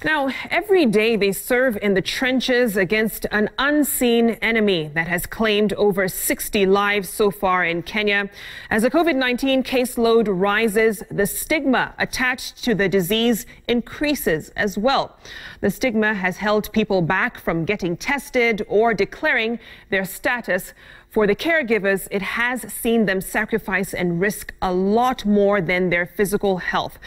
Now, every day they serve in the trenches against an unseen enemy that has claimed over 60 lives so far in Kenya. As the COVID-19 caseload rises, the stigma attached to the disease increases as well. The stigma has held people back from getting tested or declaring their status. For the caregivers, it has seen them sacrifice and risk a lot more than their physical health.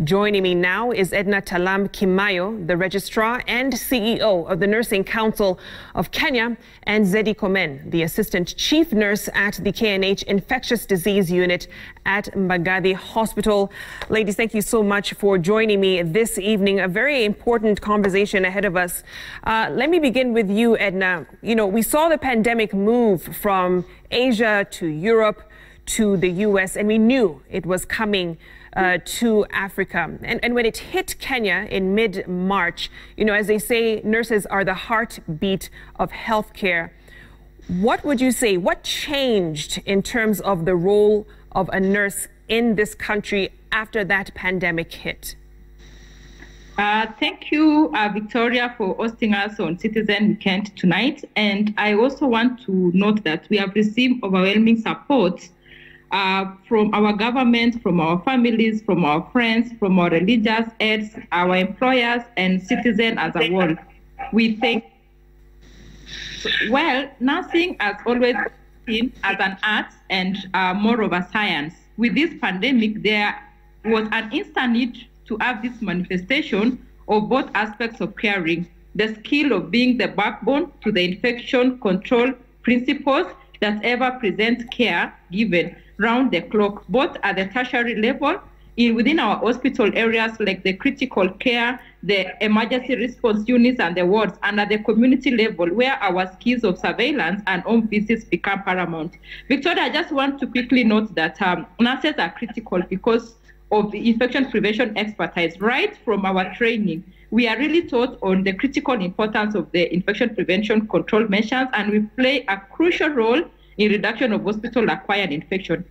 Joining me now is Edna Tallam-Kimaiyo, the Registrar and CEO of the Nursing Council of Kenya, and Zeddy Komen, the Assistant Chief Nurse at the KNH Infectious Disease Unit at Mbagathi Hospital. Ladies, thank you so much for joining me this evening. A very important conversation ahead of us. Let me begin with you, Edna. You know, we saw the pandemic move from Asia to Europe to the US, and we knew it was coming to Africa. And when it hit Kenya in mid-March, you know, as they say, nurses are the heartbeat of healthcare. What would you say? What changed in terms of the role of a nurse in this country after that pandemic hit? Thank you, Victoria, for hosting us on Citizen Weekend tonight. And I also want to note that we have received overwhelming support from our government, from our families, from our friends, from our religious heads, our employers, and citizens as a whole. We think, well, nursing has always been as an art and more of a science. With this pandemic, there was an instant need to have this manifestation of both aspects of caring, the skill of being the backbone to the infection control principles that ever present care given round the clock, both at the tertiary level, within our hospital areas like the critical care, the emergency response units and the wards, and at the community level where our skills of surveillance and home visits become paramount. Victoria, I just want to quickly note that nurses are critical because of the infection prevention expertise. Right from our training, we are really taught on the critical importance of the infection prevention control measures, and we play a crucial role in reduction of hospital-acquired infection.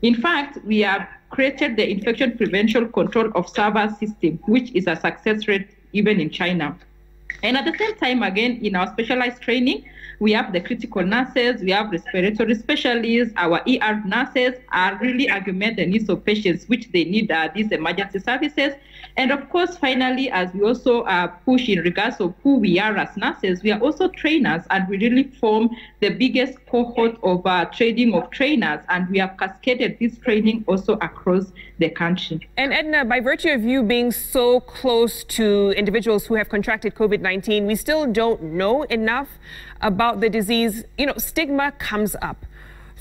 In fact, we have created the infection prevention control observer system, which is a success rate even in China. And at the same time, again, in our specialized training, we have the critical nurses, we have respiratory specialists, our ER nurses are really augment the needs of patients, which they need these emergency services. And of course, finally, as we also push in regards of who we are as nurses, we are also trainers, and we really form the biggest cohort of training of trainers, and we have cascaded this training also across the country. And Edna, by virtue of you being so close to individuals who have contracted COVID-19, we still don't know enough about the disease. You know, stigma comes up.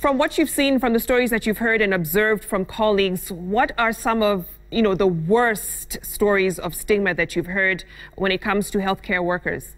From what you've seen, from the stories that you've heard and observed from colleagues, what are some of, you know, the worst stories of stigma that you've heard when it comes to healthcare workers?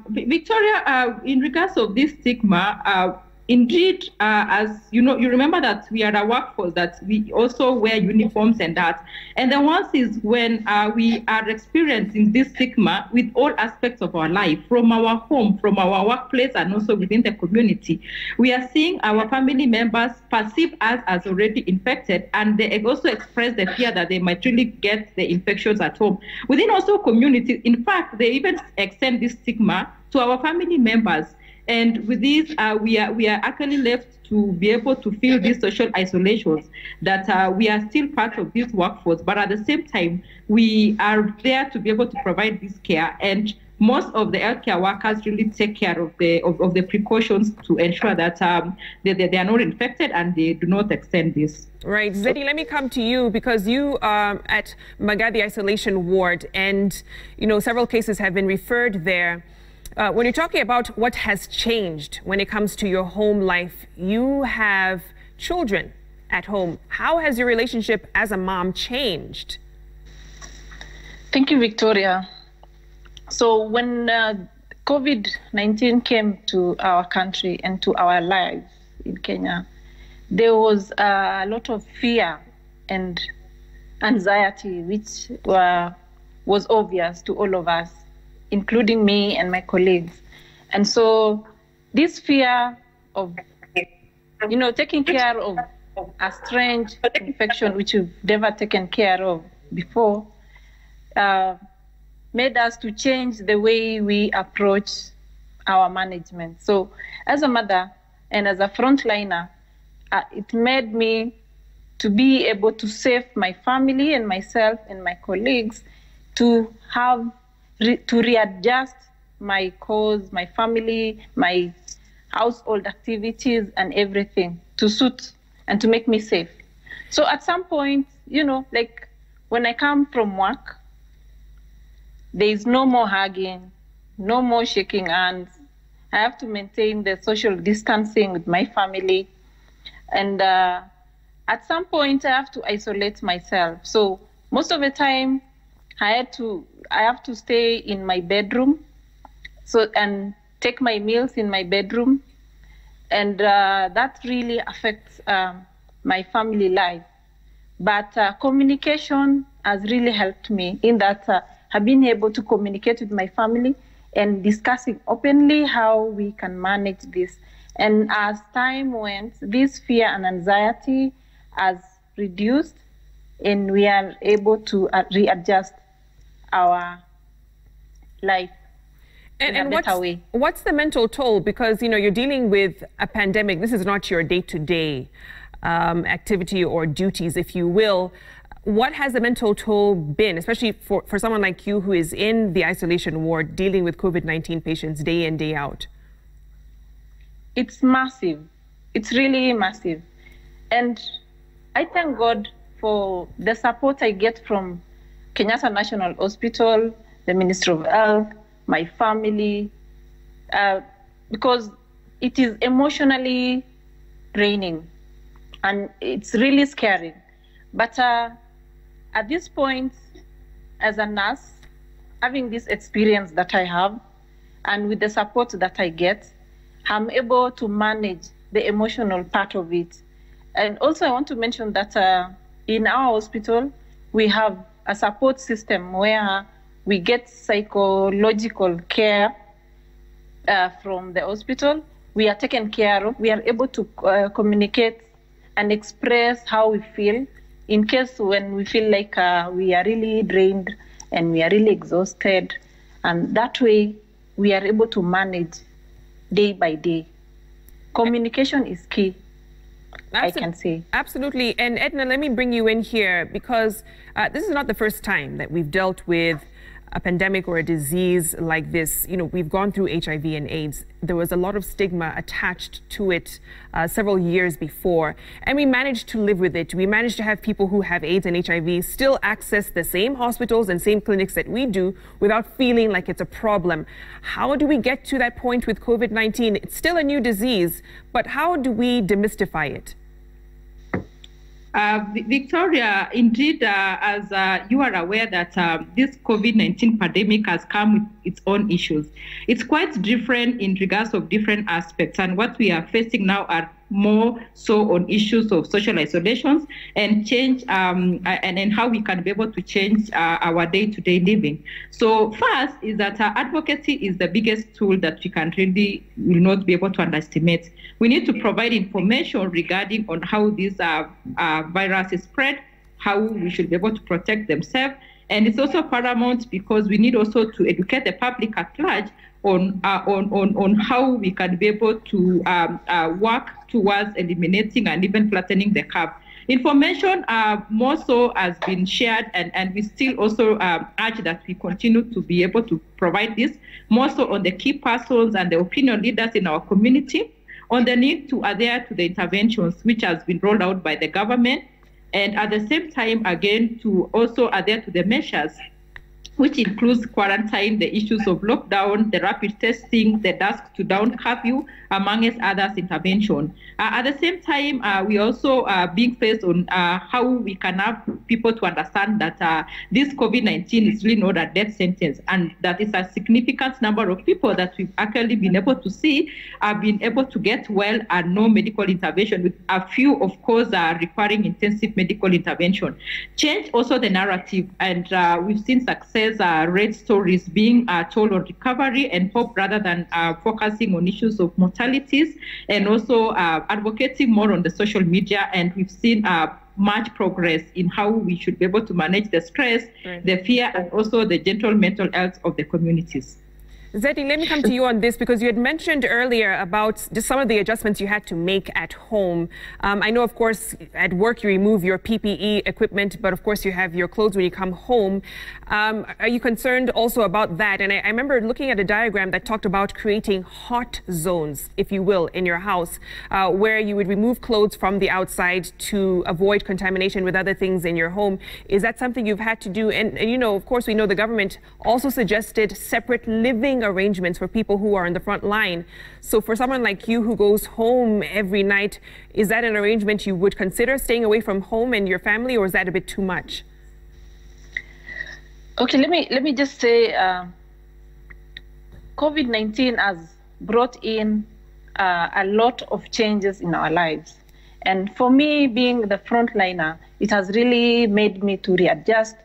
Victoria, in regards of this stigma, indeed, as you know, you remember that we are a workforce that we also wear uniforms and that. And the ones is when we are experiencing this stigma with all aspects of our life, from our home, from our workplace, and also within the community. We are seeing our family members perceive us as already infected, and they also express the fear that they might really get the infections at home. Within also community, in fact, they even extend this stigma to our family members. And with this, we are actually left to be able to feel these social isolations, that we are still part of this workforce, but at the same time, we are there to be able to provide this care. And most of the healthcare workers really take care of the precautions to ensure that they are not infected and they do not extend this. Right. Zeddy, let me come to you, because you are at Mbagathi Isolation Ward, and, you know, several cases have been referred there. When you're talking about what has changed when it comes to your home life, you have children at home. How has your relationship as a mom changed? Thank you, Victoria. So when COVID-19 came to our country and to our lives in Kenya, there was a lot of fear and anxiety, which was obvious to all of us, including me and my colleagues. And so this fear of, you know, taking care of a strange infection which you've never taken care of before made us to change the way we approach our management. So as a mother and as a frontliner, it made me to be able to save my family and myself and my colleagues to readjust my cause, my family, my household activities and everything to suit and to make me safe. So at some point, you know, like when I come from work, there is no more hugging, no more shaking hands. I have to maintain the social distancing with my family. And at some point, I have to isolate myself. So most of the time, I have to stay in my bedroom, and take my meals in my bedroom, and that really affects my family life. But communication has really helped me in that I've been able to communicate with my family and discussing openly how we can manage this. And as time went, this fear and anxiety has reduced, and we are able to readjust our life in a better way. What's the mental toll? Because, you know, you're dealing with a pandemic. This is not your day-to-day activity or duties, if you will. What has the mental toll been, especially for someone like you who is in the isolation ward dealing with COVID-19 patients day in, day out? It's massive. It's really massive. And I thank God for the support I get from Kenyatta National Hospital, the Ministry of Health, my family, because it is emotionally draining and it's really scary. But at this point, as a nurse, having this experience that I have, and with the support that I get, I'm able to manage the emotional part of it. And also I want to mention that in our hospital, we have a support system where we get psychological care from the hospital. We are taken care of. We are able to communicate and express how we feel in case when we feel like we are really drained and we are really exhausted. And that way, we are able to manage day by day. Communication is key, I can say. Absolutely. And Edna, let me bring you in here because this is not the first time that we've dealt with a pandemic or a disease like this. You know, we've gone through HIV and AIDS. There was a lot of stigma attached to it several years before, and we managed to live with it. We managed to have people who have AIDS and HIV still access the same hospitals and same clinics that we do without feeling like it's a problem. How do we get to that point with COVID-19? It's still a new disease, but how do we demystify it? Victoria, indeed, as you are aware that this COVID-19 pandemic has come with its own issues. It's quite different in regards of different aspects, and what we are facing now are more so on issues of social isolations and change and how we can be able to change our day-to-day living. So first is that advocacy is the biggest tool that we can really will not be able to underestimate. We need to provide information regarding on how this virus is spread, how we should be able to protect themselves. And it's also paramount because we need also to educate the public at large on how we can be able to work towards eliminating and even flattening the curve. Information more so has been shared, and we still also urge that we continue to be able to provide this more so on the key persons and the opinion leaders in our community, on the need to adhere to the interventions which has been rolled out by the government, and at the same time, again, to also adhere to the measures which includes quarantine, the issues of lockdown, the rapid testing, the dusk to dawn curfew, amongst others intervention. At the same time, we also are being faced on how we can have people to understand that this COVID-19 is really not a death sentence, and that is a significant number of people that we've actually been able to see have been able to get well and no medical intervention, with a few, of course, requiring intensive medical intervention. Change also the narrative, and we've seen success rate stories being told on recovery and hope rather than focusing on issues of mortalities, and also advocating more on the social media. And we've seen much progress in how we should be able to manage the stress, the fear, and also the general mental health of the communities. Zeddy, let me come to you on this, because you had mentioned earlier about just some of the adjustments you had to make at home. I know, of course, at work you remove your PPE equipment, but of course you have your clothes when you come home. Are you concerned also about that? And I remember looking at a diagram that talked about creating hot zones, if you will, in your house, where you would remove clothes from the outside to avoid contamination with other things in your home. Is that something you've had to do? And you know, of course, we know the government also suggested separate living arrangements for people who are on the front line. So for someone like you who goes home every night, is that an arrangement you would consider, staying away from home and your family, or is that a bit too much? Okay, let me just say, COVID-19 has brought in a lot of changes in our lives. And for me, being the frontliner, it has really made me to readjust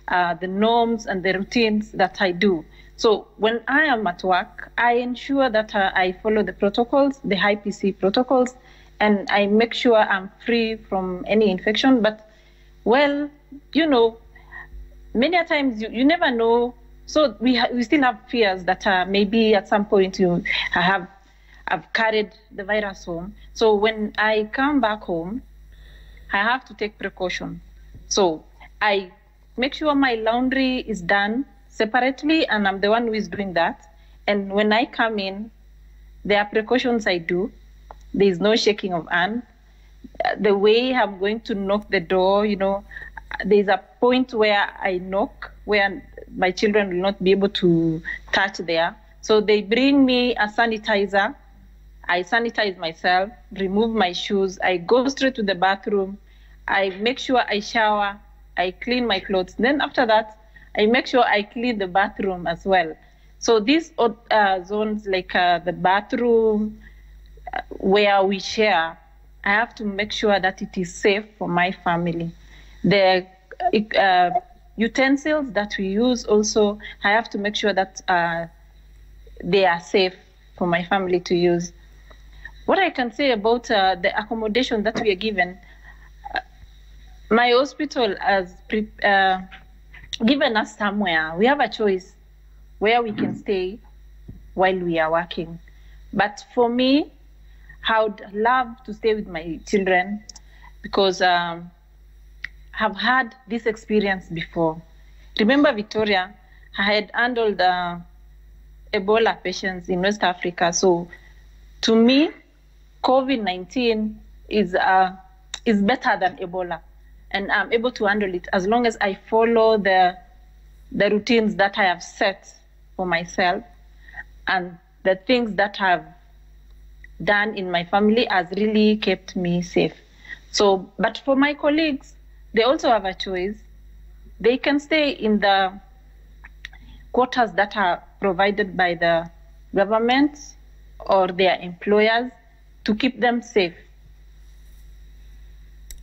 the norms and the routines that I do. So when I am at work, I ensure that I follow the protocols, the high PC protocols, and I make sure I'm free from any infection. But, well, you know, many a times you never know. So we still have fears that maybe at some point I've carried the virus home. So when I come back home, I have to take precaution. So I make sure my laundry is done separately, and I'm the one who is doing that. And when I come in, there are precautions I do. There is no shaking of hand. The way I'm going to knock the door, you know, there's a point where I knock where my children will not be able to touch there. So they bring me a sanitizer. I sanitize myself, remove my shoes. I go straight to the bathroom. I make sure I shower. I clean my clothes. Then after that, I make sure I clean the bathroom as well. So these zones, like the bathroom where we share, I have to make sure that it is safe for my family. The utensils that we use also, I have to make sure that they are safe for my family to use. What I can say about the accommodation that we are given, my hospital has given us somewhere. We have a choice where we can stay while we are working. But for me, I would love to stay with my children because I have had this experience before. Remember, Victoria, I had handled Ebola patients in West Africa. So to me, COVID-19 is better than Ebola. And I'm able to handle it as long as I follow the routines that I have set for myself, and the things that I've done in my family has really kept me safe. So, but for my colleagues, they also have a choice. They can stay in the quarters that are provided by the government or their employers to keep them safe.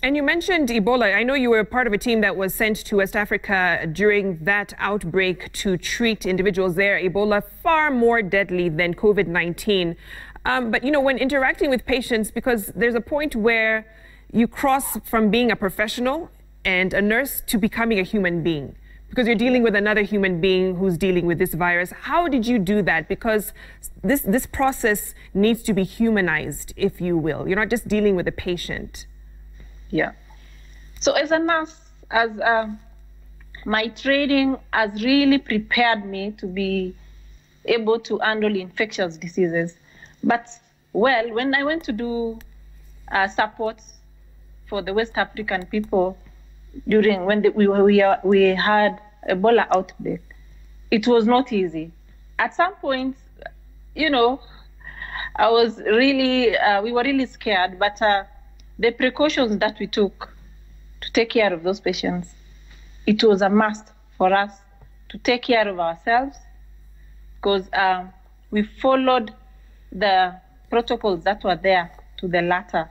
And you mentioned Ebola. I know you were part of a team that was sent to West Africa during that outbreak to treat individuals there. Ebola, far more deadly than COVID-19. But, you know, when interacting with patients, because there's a point where you cross from being a professional and a nurse to becoming a human being, because you're dealing with another human being who's dealing with this virus. How did you do that? Because this process needs to be humanized, if you will. You're not just dealing with a patient. Yeah. So as a nurse, as my training has really prepared me to be able to handle infectious diseases. But, well, when I went to do support for the West African people during when we had Ebola outbreak, it was not easy. At some point, you know, I was really, we were really scared, but the precautions that we took to take care of those patients, it was a must for us to take care of ourselves, because we followed the protocols that were there to the letter.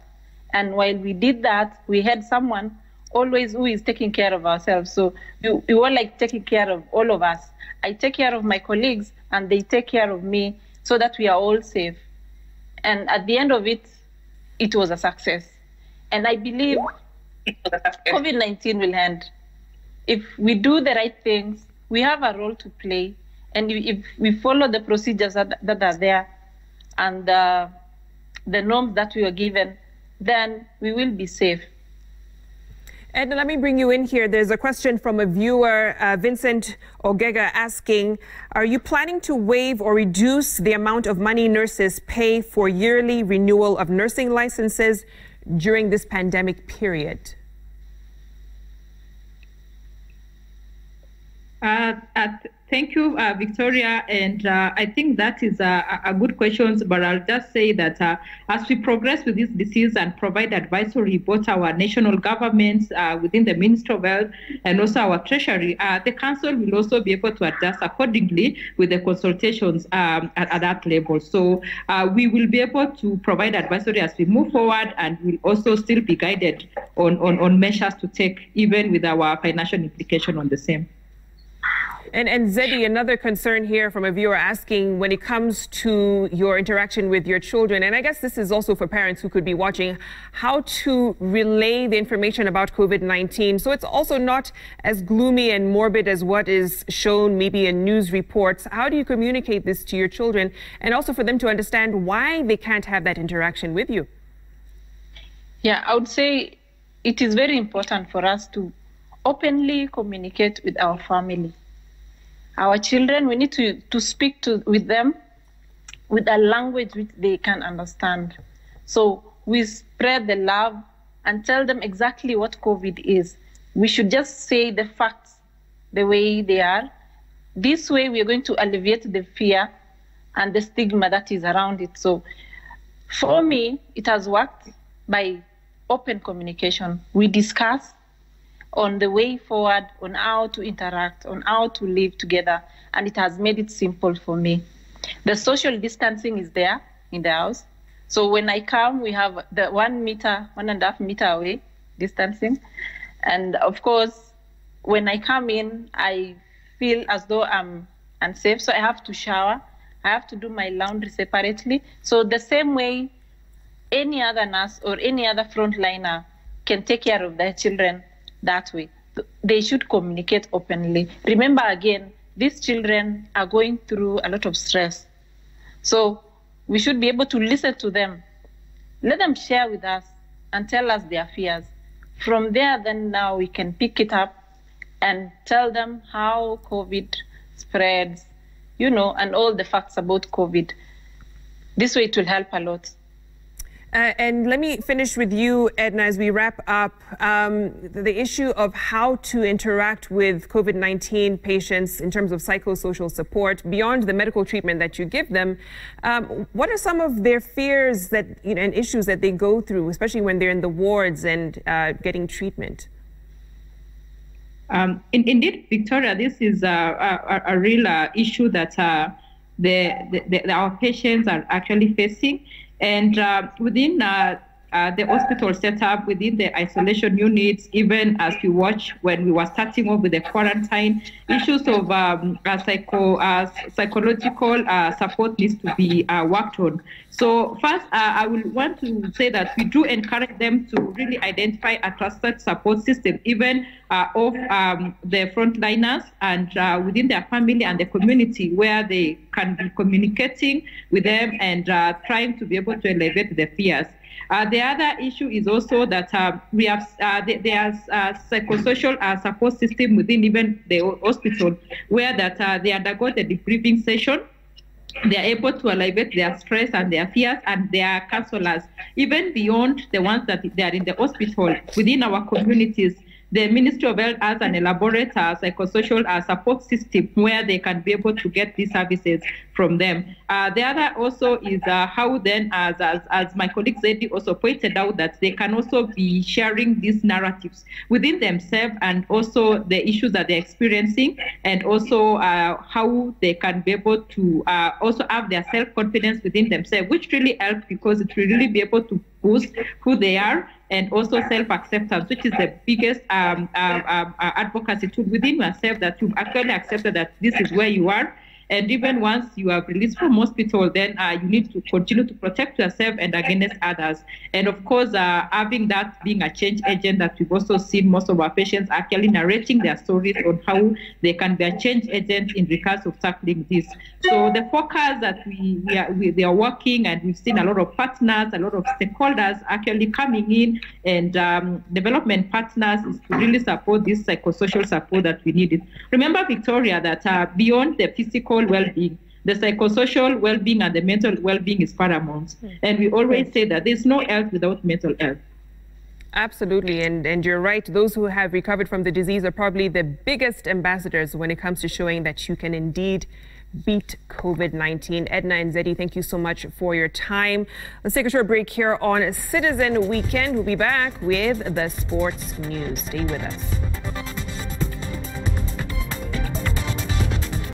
And while we did that, we had someone always who is taking care of ourselves. So we were like taking care of all of us. I take care of my colleagues and they take care of me so that we are all safe. And at the end of it, it was a success. And I believe COVID-19 will end. If we do the right things, we have a role to play. And if we follow the procedures that are there and the norms that we were given, then we will be safe. Edna, let me bring you in here. There's a question from a viewer, Vincent Ogega, asking, are you planning to waive or reduce the amount of money nurses pay for yearly renewal of nursing licenses during this pandemic period? Thank you, Victoria, and I think that is a good question, but I'll just say that as we progress with this disease and provide advisory, both our national governments within the Ministry of Health and also our Treasury, the Council will also be able to adjust accordingly with the consultations at that level. So we will be able to provide advisory as we move forward, and we'll also still be guided on measures to take, even with our financial implication on the same. And Zeddy, another concern here from a viewer asking, when it comes to your interaction with your children, and I guess this is also for parents who could be watching, how to relay the information about COVID-19 so it's also not as gloomy and morbid as what is shown maybe in news reports. How do you communicate this to your children, and also for them to understand why they can't have that interaction with you? Yeah, I would say it is very important for us to openly communicate with our family. Our children, we need to speak with them with a language which they can understand. So we spread the love and tell them exactly what COVID is. We should just say the facts the way they are. This way we are going to alleviate the fear and the stigma that is around it. So for me, it has worked by open communication. We discuss on the way forward, on how to interact, on how to live together, and it has made it simple for me. The social distancing is there in the house. So when I come, we have the 1.5 meter away distancing. And of course, when I come in, I feel as though I'm unsafe. So I have to shower. I have to do my laundry separately. So the same way any other nurse or any other frontliner can take care of their children that way. They should communicate openly. Remember, again, these children are going through a lot of stress. So we should be able to listen to them. Let them share with us and tell us their fears. From there, then now we can pick it up and tell them how COVID spreads, and all the facts about COVID. This way it will help a lot. And let me finish with you, Edna, as we wrap up, the issue of how to interact with COVID-19 patients in terms of psychosocial support beyond the medical treatment that you give them. What are some of their fears that, and issues that they go through, especially when they're in the wards and getting treatment? Indeed, Victoria, this is a real issue that our patients are actually facing. And within the hospital setup, within the isolation units, even as we watch when we were starting off with the quarantine, issues of psychological support needs to be worked on. So first, I will want to say that we do encourage them to really identify a trusted support system, even of the frontliners and within their family and the community, where they can be communicating with them and trying to be able to alleviate the fears. The other issue is also that we have there's a psychosocial support system within even the hospital, where that they undergo the debriefing session. They are able to alleviate their stress and their fears, and they are counselors, even beyond the ones that they are in the hospital. Within our communities, the Ministry of Health has an elaborate psychosocial support system where they can be able to get these services from them. The other also is how then, as my colleague Zeddy also pointed out, that they can also be sharing these narratives within themselves and also the issues that they're experiencing, and also how they can be able to also have their self-confidence within themselves, which really helps because it will really be able to boost who they are, and also self-acceptance, which is the biggest advocacy tool within yourself, that you've actually accepted that this is where you are, And even once you are released from hospital, then you need to continue to protect yourself and against others. And of course, having that being a change agent that we've also seen most of our patients actually narrating their stories on how they can be a change agent in regards of tackling this. So the focus that they are working, and we've seen a lot of partners, a lot of stakeholders actually coming in, and development partners, is to really support this psychosocial support that we needed. Remember, Victoria, that beyond the physical well-being, the psychosocial well-being and the mental well-being is paramount. And we always say that there's no health without mental health. Absolutely, and you're right. Those who have recovered from the disease are probably the biggest ambassadors when it comes to showing that you can indeed beat COVID-19. Edna and Zeddy, thank you so much for your time. Let's take a short break here on Citizen Weekend. We'll be back with the sports news. Stay with us.